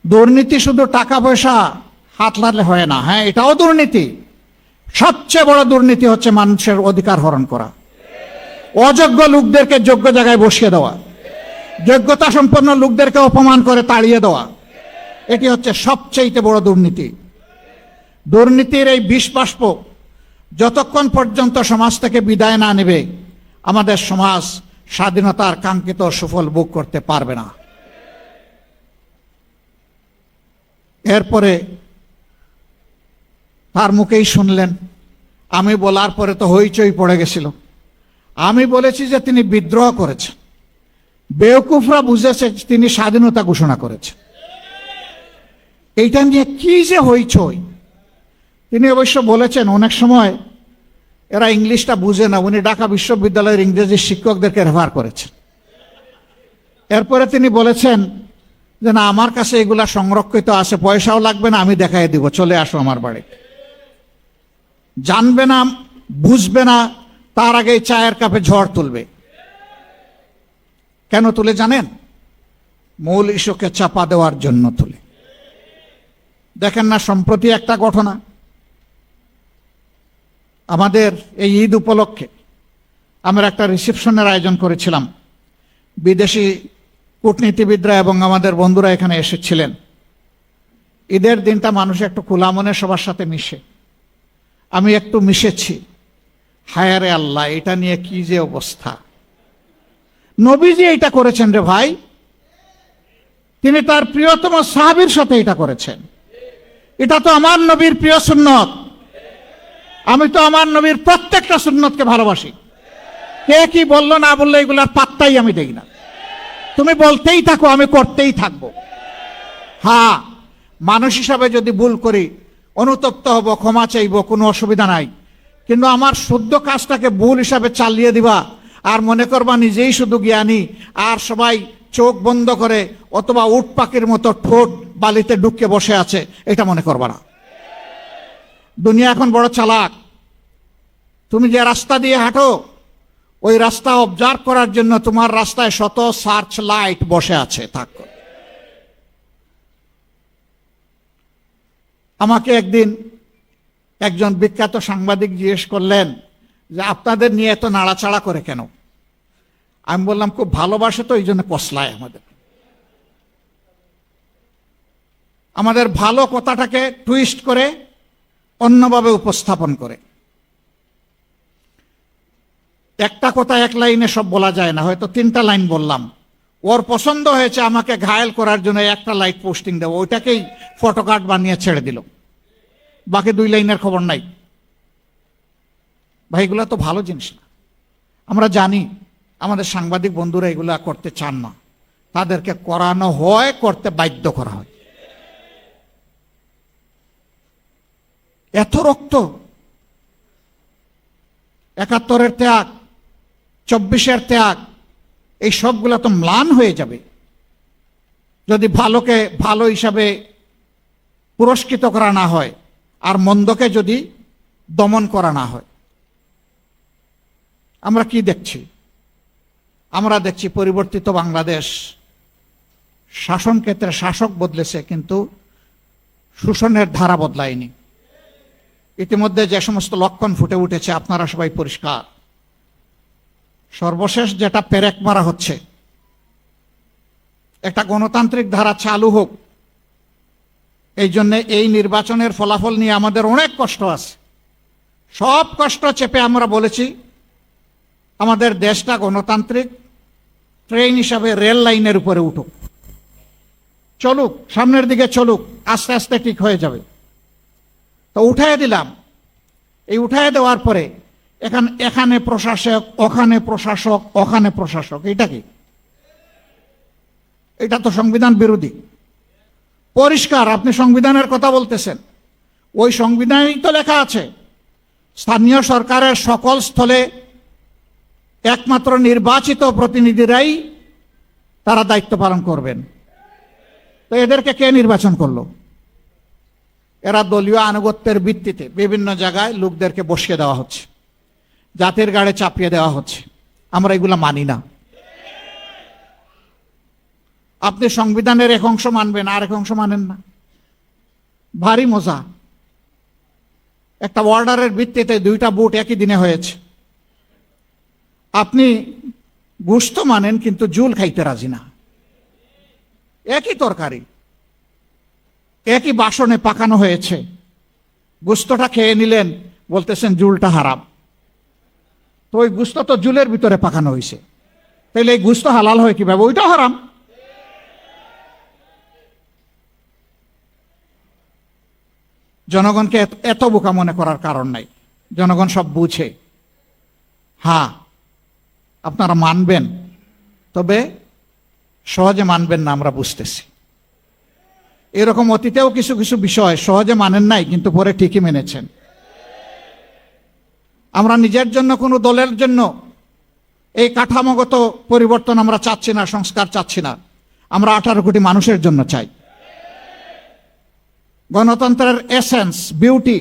দুর্নীতি শুধু টাকা পয়সা হাতলালে হয় না, হ্যাঁ এটাও দুর্নীতি। সবচেয়ে বড় দুর্নীতি হচ্ছে মানুষের অধিকার হরণ করা, অযোগ্য লোকদেরকে যোগ্য জায়গায় বসিয়ে দেওয়া, যোগ্যতা সম্পন্ন লোকদেরকে অপমান করে তাড়িয়ে দেওয়া, এটি হচ্ছে সবচেয়ে বড় দুর্নীতি। দুর্নীতির এই বিষ বাষ্প যতক্ষণ পর্যন্ত সমাজ থেকে বিদায় না নেবে, আমাদের সমাজ স্বাধীনতার কাঙ্ক্ষিত সুফল ভোগ করতে পারবে না। এরপরে তার মুখেই শুনলেন, আমি বলার পরে তো হইচই পড়ে গেছিল। আমি বলেছি যে তিনি বিদ্রোহ করেছেন, বেওকুফরা বুঝেছে তিনি স্বাধীনতা ঘোষণা করেছেন। এইটা নিয়ে কি যে হইচই। তিনি অবশ্য বলেছেন অনেক সময় এরা ইংলিশটা বুঝে না, উনি ঢাকা বিশ্ববিদ্যালয়ের ইংরেজি শিক্ষকদেরকে রেফার করেছেন। এরপরে তিনি বলেছেন যে না, আমার কাছে এগুলা সংরক্ষিত আছে, পয়সাও লাগবে না, আমি দেখাই দিব, চলে আসো আমার বাড়িতে। জানবে না, বুঝবে না, তার আগে চায়ের কাপে ঝড় তুলবে। কেন তুলে জানেন? মূল ইস্যুকে চাপা দেওয়ার জন্য তুলে। দেখেন না, সম্প্রতি একটা ঘটনা, আমাদের এই ঈদ উপলক্ষে আমরা একটা রিসেপশনের আয়োজন করেছিলাম। বিদেশি কূটনীতিবিদরা এবং আমাদের বন্ধুরা এখানে এসেছিলেন। ঈদের দিনটা মানুষ একটু খোলা মনে সবার সাথে মিশে, আমি একটু মিশেছি। হায় রে আল্লাহ, এটা নিয়ে কি যে অবস্থা। নবীজি এটা করেছেন রে ভাই, তিনি তার প্রিয়তম সাহাবীর সাথে এটা করেছেন। এটা তো আমার নবীর প্রিয় সুন্নত। আমি তো আমার নবীর প্রত্যেকটা সুন্নতকে ভালোবাসি। কে কি বললো না বললো এগুলার পাত্তাই আমি দেই না। তুমি বলতেই থাকো, আমি করতেই থাকবো। হ্যাঁ, মানুষ হিসাবে যদি ভুল করি অনুতপ্ত হব, ক্ষমা চাইব, কোনো অসুবিধা নাই। কিন্তু আমার শুদ্ধ কাজটাকে ভুল হিসাবে চালিয়ে দিবা আর মনে করবা নিজেই শুধু জ্ঞানী, আর সবাই চোখ বন্ধ করে অথবা উট পাখির মতো ঠোঁট বালিতে ঢুকে বসে আছে, এটা মনে করবা না। দুনিয়া এখন বড় চালাক। তুমি যে রাস্তা দিয়ে হাঁটো, ওই রাস্তা অবজার্ভ করার জন্য তোমার রাস্তায় শত সার্চ লাইট বসে আছে। থাকো। আমাকে একদিন একজন বিখ্যাত সাংবাদিক জিজ্ঞেস করলেন যে আপনাদের নিয়ে এত নাড়াচাড়া করে কেন? আমি বললাম খুব ভালোবাসে তো, এই জন্য কসলায় আমাদের ভালো কথাটাকে টুইস্ট করে অন্যভাবে উপস্থাপন করে। একটা কথা এক লাইনে সব বলা যায় না, হয়তো 3টা লাইন বললাম, ওর পছন্দ হয়েছে আমাকে ঘায়েল করার জন্য একটা লাইট পোস্টিং দেবো, ওইটাকেই ফটোকার্ড বানিয়ে ছেড়ে দিল, বাকি 2 লাইনের খবর নাই। ভাই, এগুলো তো ভালো জিনিস না। আমরা জানি আমাদের সাংবাদিক বন্ধুরা এগুলা করতে চান না, তাদেরকে করানো হয়, করতে বাধ্য করা হয়। এত রক্ত, 71-এর ত্যাগ, 24-এর ত্যাগ, এই সবগুলা তো ম্লান হয়ে যাবে যদি ভালোকে ভালো হিসাবে পুরস্কৃত করা না হয় আর মন্দকে যদি দমন করা না হয়। আমরা কি দেখছি? আমরা দেখছি পরিবর্তিত বাংলাদেশ। শাসন ক্ষেত্রে শাসক বদলেছে, কিন্তু শোষণের ধারা বদলায়নি। ইতিমধ্যে যে সমস্ত লক্ষণ ফুটে উঠেছে আপনারা সবাই পরিষ্কার। সর্বশেষ যেটা পেরেক মারা হচ্ছে, একটা গণতান্ত্রিক ধারা চালু হোক, এই জন্য এই নির্বাচনের ফলাফল নিয়ে আমাদের অনেক কষ্ট আছে। সব কষ্ট চেপে আমরা বলেছি আমাদের দেশটা গণতান্ত্রিক ট্রেন হিসাবে রেল লাইনের উপরে উঠুক, চলুক, সামনের দিকে চলুক, আস্তে আস্তে ঠিক হয়ে যাবে। তো উঠায় দিলাম। এই উঠায় দেওয়ার পরে এখানে প্রশাসক, ওখানে প্রশাসক, ওখানে প্রশাসক, এটা কি? এটা তো সংবিধান বিরোধী। পরিষ্কার আপনি সংবিধানের কথা বলতেছেন, ওই সংবিধানেই তো লেখা আছে স্থানীয় সরকারের সকল স্থলে একমাত্র নির্বাচিত প্রতিনিধিরাই তারা দায়িত্ব পালন করবেন। তো এদেরকে কে নির্বাচন করলো? এরা দলীয় আনুগত্যের ভিত্তিতে বিভিন্ন জায়গায় লোকদেরকে বসিয়ে দেওয়া হচ্ছে, জাতির গাড়ে চাপিয়ে দেওয়া হচ্ছে। আমরা এগুলা মানি না। আপনি সংবিধানের এক অংশ মানবেন, আর এক অংশ মানেন না। ভারী মজা। একটা অর্ডারের ভিত্তিতে দুইটা ভোট একই দিনে হয়েছে। আপনি গোশত মানেন কিন্তু জুল খাইতে রাজি না। একই তরকারি একই বাসনে পাকানো হয়েছে, গোশতটা খেয়ে নিলেন, বলতেছেন জুলটা হারাম। তো ওই গোশত তো জুলের ভিতরে পাকানো হয়েছে, তাইলে এই গোশত হালাল হয় কিভাবে? ওইটা হারাম। জনগণকে এত বোকা মনে করার কারণ নাই। জনগণ সব বুঝে। হ্যাঁ, আপনারা মানবেন, তবে সহজে মানবেন না, আমরা বুঝতেছি। এরকম অতীতেও কিছু কিছু বিষয় সহজে মানেন নাই, কিন্তু পরে ঠিকই মেনেছেন। আমরা নিজের জন্য, কোনো দলের জন্য এই কাঠামোগত পরিবর্তন আমরা চাচ্ছি না, সংস্কার চাচ্ছি না। আমরা 18 কোটি মানুষের জন্য চাই। গণতন্ত্রের এসেন্স, বিউটি,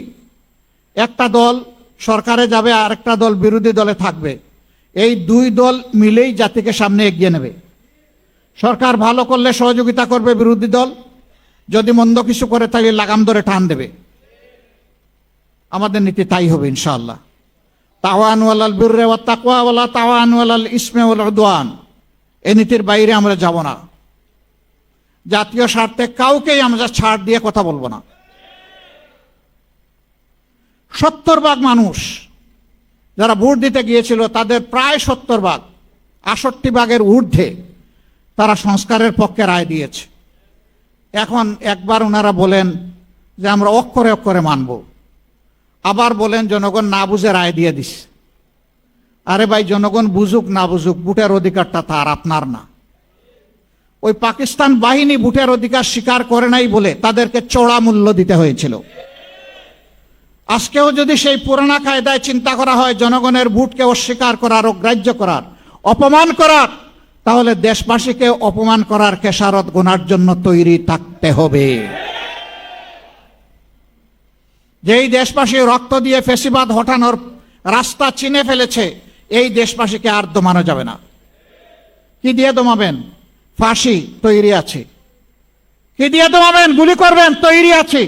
একটা দল সরকারে যাবে আর একটা দল বিরোধী দলে থাকবে, এই দুই দল মিলেই জাতিকে সামনে এগিয়ে নেবে। সরকার ভালো করলে সহযোগিতা করবে বিরোধী দল, যদি মন্দ কিছু করে তাহলে লাগাম ধরে টান দেবে। আমাদের নীতি তাই হবে ইনশাআল্লাহ। তাওয়ানু আলাল বিররি ওয়াত তাকওয়া ওয়ালা তাওয়ানু আলাল ইসমি ওয়াল উদওয়ান। এই নীতির বাইরে আমরা যাব না। জাতীয় স্বার্থে কাউকেই আমরা ছাড় দিয়ে কথা বলবো না। 70% মানুষ যারা ভোট দিতে গিয়েছিল, তাদের প্রায় 70%, 68% ঊর্ধ্বে তারা সংস্কারের পক্ষে রায় দিয়েছে। এখন একবার ওনারা বলেন যে আমরা অক্ষরে অক্ষরে মানব, আবার বলেন জনগণ না বুঝে রায় দিয়ে দিস। আরে ভাই, জনগণ বুঝুক না বুঝুক, ভোটের অধিকারটা তার, আপনার না। ওই পাকিস্তান বাহিনী ভোটের অধিকার স্বীকার করে নাই বলে তাদেরকে চড়া মূল্য দিতে হয়েছিল। আজকেও যদি সেই পুরানা কায়দায় চিন্তা করা হয় জনগণের ভোটকে অস্বীকার করার, অগ্রাহ্য করার, অপমান করার, তাহলে দেশবাসীকে অপমান করার খেসারত গোনার জন্য তৈরি থাকতে হবে। যেই দেশবাসী রক্ত দিয়ে ফ্যাসিবাদ হটানোর রাস্তা চিনে ফেলেছে, এই দেশবাসীকে আর দমানো যাবে না। কি দিয়ে দমাবেন? ফাঁসি তৈরি আছে। কি দিয়ে দমাবেন? গুলি করবেন, তৈরি আছে।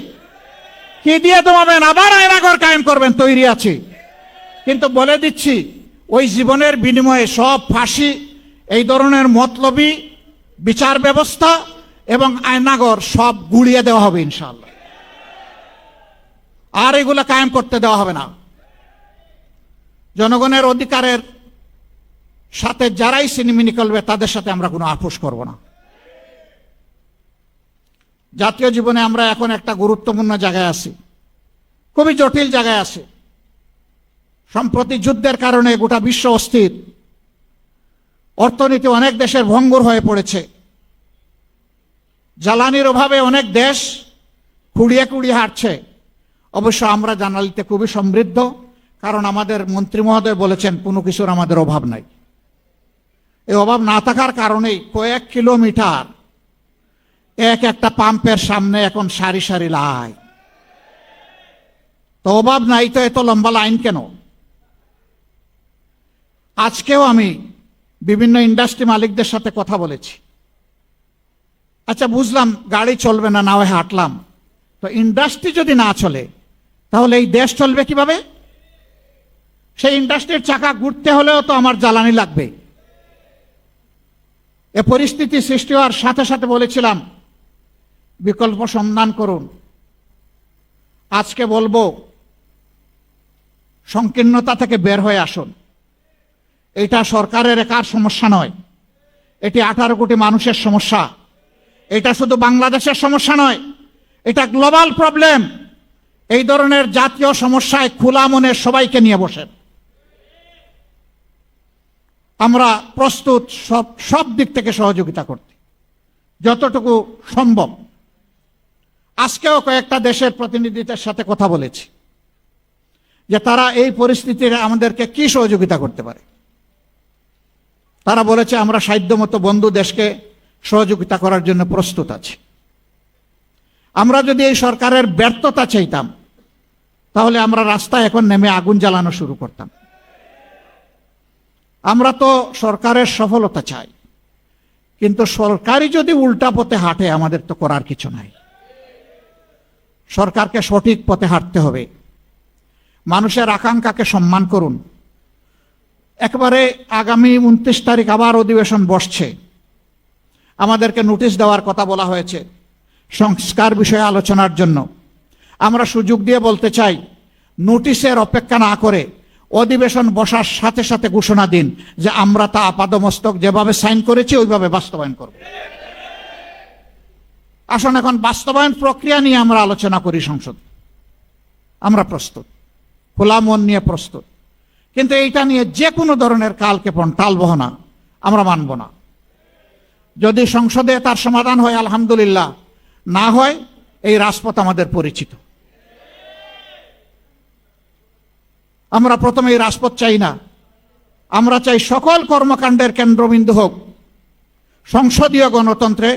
কি দিয়ে দমাবেন? আবার আয়নাঘর কায়েম করবেন, তৈরি আছে। কিন্তু বলে দিচ্ছি, ওই জীবনের বিনিময়ে সব ফাঁসি, এই ধরনের মতলবী বিচার ব্যবস্থা এবং আয়নাঘর সব গুড়িয়ে দেওয়া হবে ইনশাআল্লাহ। আর এগুলো কায়েম করতে দেওয়া হবে না। জনগণের অধিকারের সাথে যারাই সিনেমিনি করবে, তাদের সাথে আমরা কোনো আপোষ করব না। জাতীয় জীবনে আমরা এখন একটা গুরুত্বপূর্ণ জায়গায় আছি, খুবই জটিল জায়গায় আছি। সম্প্রতি যুদ্ধের কারণে গোটা বিশ্ব অস্থির, অর্থনীতি অনেক দেশের ভঙ্গুর হয়ে পড়েছে। জ্বালানির অভাবে অনেক দেশ কুড়িয়ে কুড়িয়ে হাঁটছে। অবশ্য আমরা জ্বালানিতে খুবই সমৃদ্ধ, কারণ আমাদের মন্ত্রী মহোদয় বলেছেন কোনো কিছুর আমাদের অভাব নাই। এই অভাব না থাকার কারণেই কয়েক কিলোমিটার একটা পাম্পের সামনে এখন সারি সারি লাইন। তো অভাব নাই তো এত লম্বা লাইন কেন? আজকেও আমি বিভিন্ন ইন্ডাস্ট্রি মালিকদের সাথে কথা বলেছি। আচ্ছা, বুঝলাম গাড়ি চলবে না, না হয় হাঁটলাম। তো ইন্ডাস্ট্রি যদি না চলে, তাহলে এই দেশ চলবে কিভাবে? সেই ইন্ডাস্ট্রির চাকা ঘুরতে হলেও তো আমার জ্বালানি লাগবে। এ পরিস্থিতি সৃষ্টি হওয়ার সাথে সাথে বলেছিলাম বিকল্প সন্ধান করুন। আজকে বলবো সংকীর্ণতা থেকে বের হয়ে আসুন। এটা সরকারের একার সমস্যা নয়, এটি 18 কোটি মানুষের সমস্যা। এটা শুধু বাংলাদেশের সমস্যা নয়, এটা গ্লোবাল প্রবলেম। এই ধরনের জাতীয় সমস্যায় খোলা মনে সবাইকে নিয়ে বসেন। আমরা প্রস্তুত সব দিক থেকে সহযোগিতা করতে, যতটুকু সম্ভব। আজকেও কয়েকটা দেশের প্রতিনিধিদের সাথে কথা বলেছি যে তারা এই পরিস্থিতিতে আমাদেরকে কি সহযোগিতা করতে পারে। তারা বলেছে আমরা সাধ্যমতো বন্ধু দেশকে সহযোগিতা করার জন্য প্রস্তুত আছি। আমরা যদি এই সরকারের ব্যর্থতা চাইতাম, তাহলে আমরা রাস্তায় এখন নেমে আগুন জ্বালানো শুরু করতাম। আমরা তো সরকারের সফলতা চাই। কিন্তু সরকারই যদি উল্টা পথে হাঁটে, আমাদের তো করার কিছু নাই। সরকারকে সঠিক পথে হাঁটতে হবে। মানুষের আকাঙ্ক্ষাকে সম্মান করুন। একেবারে আগামী 29 তারিখ আবার অধিবেশন বসছে। আমাদেরকে নোটিশ দেওয়ার কথা বলা হয়েছে সংস্কার বিষয়ে আলোচনার জন্য। আমরা সুযোগ দিয়ে বলতে চাই, নোটিশের অপেক্ষা না করে অধিবেশন বসার সাথে সাথে ঘোষণা দিন যে আমরা তা আপাদমস্তক যেভাবে সাইন করেছি ওইভাবে বাস্তবায়ন করব। আসুন এখন বাস্তবায়ন প্রক্রিয়া নিয়ে আমরা আলোচনা করি সংসদ। আমরা প্রস্তুত, খোলা মন নিয়ে প্রস্তুত, কিন্তু এইটা নিয়ে যে কোনো ধরনের কালক্ষেপণ, টালবাহানা আমরা মানব না। যদি সংসদে তার সমাধান হয় আলহামদুলিল্লাহ, না হয় এই রাজপথ আমাদের পরিচিত। আমরা প্রথমে এই রাজপথ চাই না। আমরা চাই সকল কর্মকাণ্ডের কেন্দ্রবিন্দু হোক সংসদীয় গণতন্ত্রে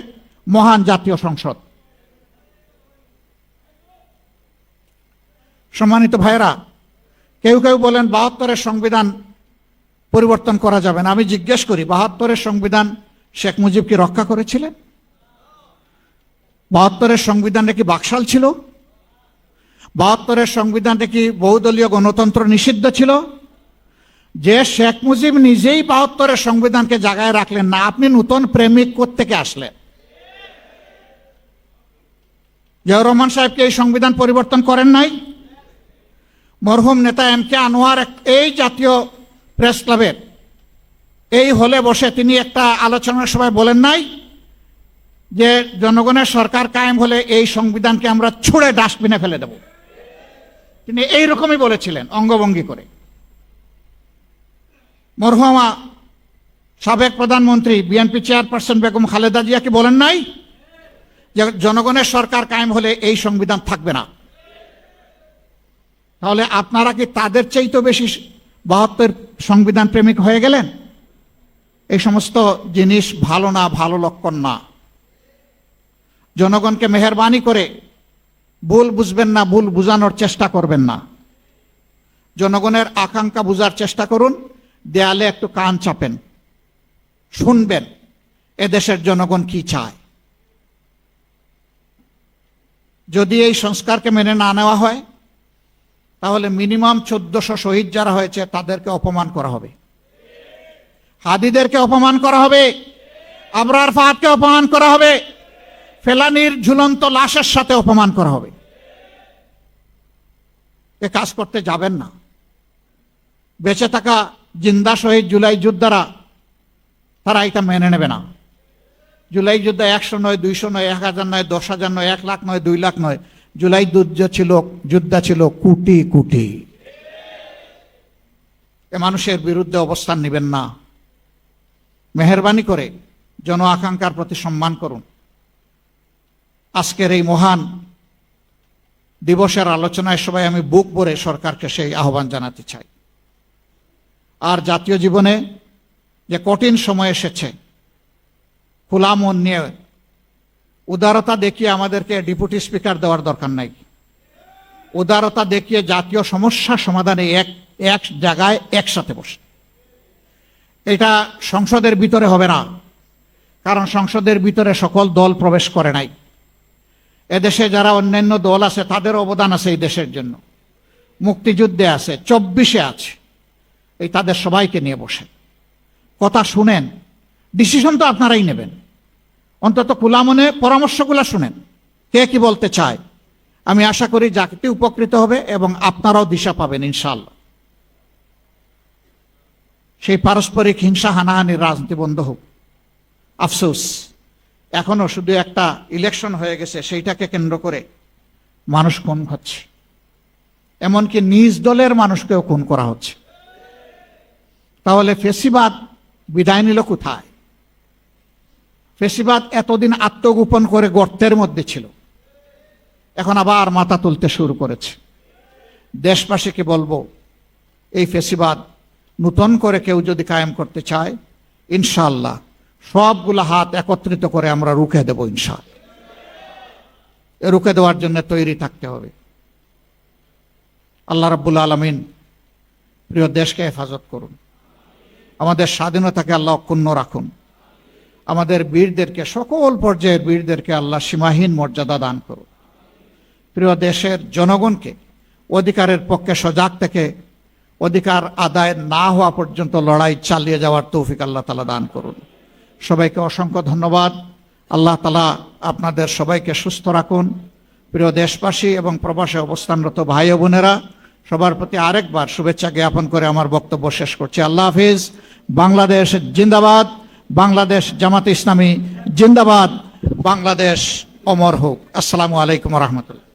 মহান জাতীয় সংসদ। সম্মানিত ভাইরা, কেউ কেউ বলেন 72-এর সংবিধান পরিবর্তন করা যাবে না। আমি জিজ্ঞেস করি, 72-এর সংবিধান শেখ মুজিব কি রক্ষা করেছিলেন? 72-এর সংবিধানটা কি বাকশাল ছিল? 72-এর সংবিধানটা কি বহুদলীয় গণতন্ত্র নিষিদ্ধ ছিল? যে শেখ মুজিব নিজেই 72-এর সংবিধানকে জাগায় রাখলেন না, আপনি নতুন প্রেমিক কোত্থেকে আসলেন? জিয়াউর রহমান সাহেবকে এই সংবিধান পরিবর্তন করেন নাই? মরহুম নেতা এম.কে. আনোয়ার এই জাতীয় প্রেস ক্লাবের এই হলে বসে তিনি একটা আলোচনার সভায় বলেন নাই যে জনগণের সরকার কায়েম হলে এই সংবিধানকে আমরা ছুঁড়ে ডাস্টবিনে ফেলে দেব? তিনি এইরকমই বলেছিলেন অঙ্গভঙ্গি করে। মরহুমা সাবেক প্রধানমন্ত্রী বিএনপি চেয়ারপারসন বেগম খালেদা জিয়া কি বলেন নাই যে জনগণের সরকার কায়েম হলে এই সংবিধান থাকবে না? তাহলে আপনারা কি তাদের চাইতে বেশি 72 সংবিধান প্রেমিক হয়ে গেলেন? এই সমস্ত জিনিস ভালো না, ভালো লক্ষণ না। জনগণকে মেহেরবানি করে ভুল বুঝবেন না, ভুল বুঝানোর চেষ্টা করবেন না। জনগণের আকাঙ্ক্ষা বুঝার চেষ্টা করুন, দেয়ালে একটু কান চাপেন, শুনবেন এদেশের জনগণ কি চায়। যদি এই সংস্কারকে মেনে না নেওয়া হয়, তাহলে মিনিমাম 1400 শহীদ যারা হয়েছে তাদেরকে অপমান করা হবে, হাদিদেরকে অপমান করা হবে, আবরার ফাহাদকে অপমান করা হবে, ফেলানির ঝুলন্ত লাশের সাথে অপমান করা হবে। এ কাজ করতে যাবেন না। বেঁচে থাকা জিন্দা শহীদ জুলাই যোদ্ধারা তারা এটা মেনে নেবে না। জুলাই যুদ্ধ 100 নয়, 200 নয়, 1000 নয়, 10,000 নয়, 1 লাখ নয়, 2 লাখ নয়। জুলাই যুদ্ধ ছিল কোটি কোটি। এ মানুষের বিরুদ্ধে অবস্থান নেবেন না। মেহেরবানি করে জন আকাঙ্ক্ষার প্রতি সম্মান করুন। আজকের এই মহান দিবসের আলোচনায় সবাই আমি বুক ভরে সরকারকে সেই আহ্বান জানাতে চাই। আর জাতীয় জীবনে যে কঠিন সময় এসেছে, খোলা মন নিয়ে উদারতা দেখিয়ে আমাদেরকে ডেপুটি স্পিকার দেওয়ার দরকার নাই। উদারতা দেখিয়ে জাতীয় সমস্যা সমাধানে এক জায়গায় একসাথে বসে। এটা সংসদের ভিতরে হবে না, কারণ সংসদের ভিতরে সকল দল প্রবেশ করে নাই। এদেশে যারা অন্যান্য দল আছে তাদের অবদান আছে এই দেশের জন্য, মুক্তিযুদ্ধে আছে, 24-এ আছে। এই তাদের সবাইকে নিয়ে বসে কথা শুনেন, ডিসিশন তো আপনারাই নেবেন। অন্তত খোলা মনে পরামর্শগুলো শুনেন, কে কি বলতে চায়। আমি আশা করি জাতি উপকৃত হবে এবং আপনারাও দিশা পাবেন ইনশাআল্লাহ। সেই পারস্পরিক হিংসা হানাহানির রাজনীতি বন্ধ হোক। আফসোস, এখনো শুধু একটা ইলেকশন হয়ে গেছে, সেইটাকে কেন্দ্র করে মানুষ খুন হচ্ছে, এমনকি নিজ দলের মানুষকেও খুন করা হচ্ছে। তাহলে ফেসিবাদ বিদায় নিল কোথায়? ফেসিবাদ এতদিন আত্মগোপন করে গর্তের মধ্যে ছিল, এখন আবার মাথা তুলতে শুরু করেছে। দেশবাসীকে বলবো, এই ফেসিবাদ নতুন করে কেউ যদি কায়েম করতে চায়, ইনশাআল্লাহ সবগুলো হাত একত্রিত করে আমরা রুখে দেব ইনশাআল্লাহ। রুখে দেওয়ার জন্য তৈরি থাকতে হবে। আল্লাহ রাব্বুল আলামিন প্রিয় দেশকে হেফাজত করুন, আমাদের স্বাধীনতাকে আল্লাহ অক্ষুণ্ণ রাখুন। আমাদের বীরদেরকে, সকল পর্যায়ের বীরদেরকে আল্লাহ সীমাহীন মর্যাদা দান করুন। প্রিয় দেশের জনগণকে অধিকারের পক্ষে সজাগ থেকে অধিকার আদায় না হওয়া পর্যন্ত লড়াই চালিয়ে যাওয়ার তৌফিক আল্লাহ তাআলা দান করুন। সবাইকে অসংখ্য ধন্যবাদ। আল্লাহ তাআলা আপনাদের সবাইকে সুস্থ রাখুন। প্রিয় দেশবাসী এবং প্রবাসে অবস্থানরত ভাই ও বোনেরা, সবার প্রতি আরেকবার শুভেচ্ছা জ্ঞাপন করে আমার বক্তব্য শেষ করছি। আল্লাহ হাফিজ। বাংলাদেশ জিন্দাবাদ। বাংলাদেশ জামাতে ইসলামী জিন্দাবাদ। বাংলাদেশ অমর হোক। আসসালামু আলাইকুম ওয়া রাহমাতুল্লাহ।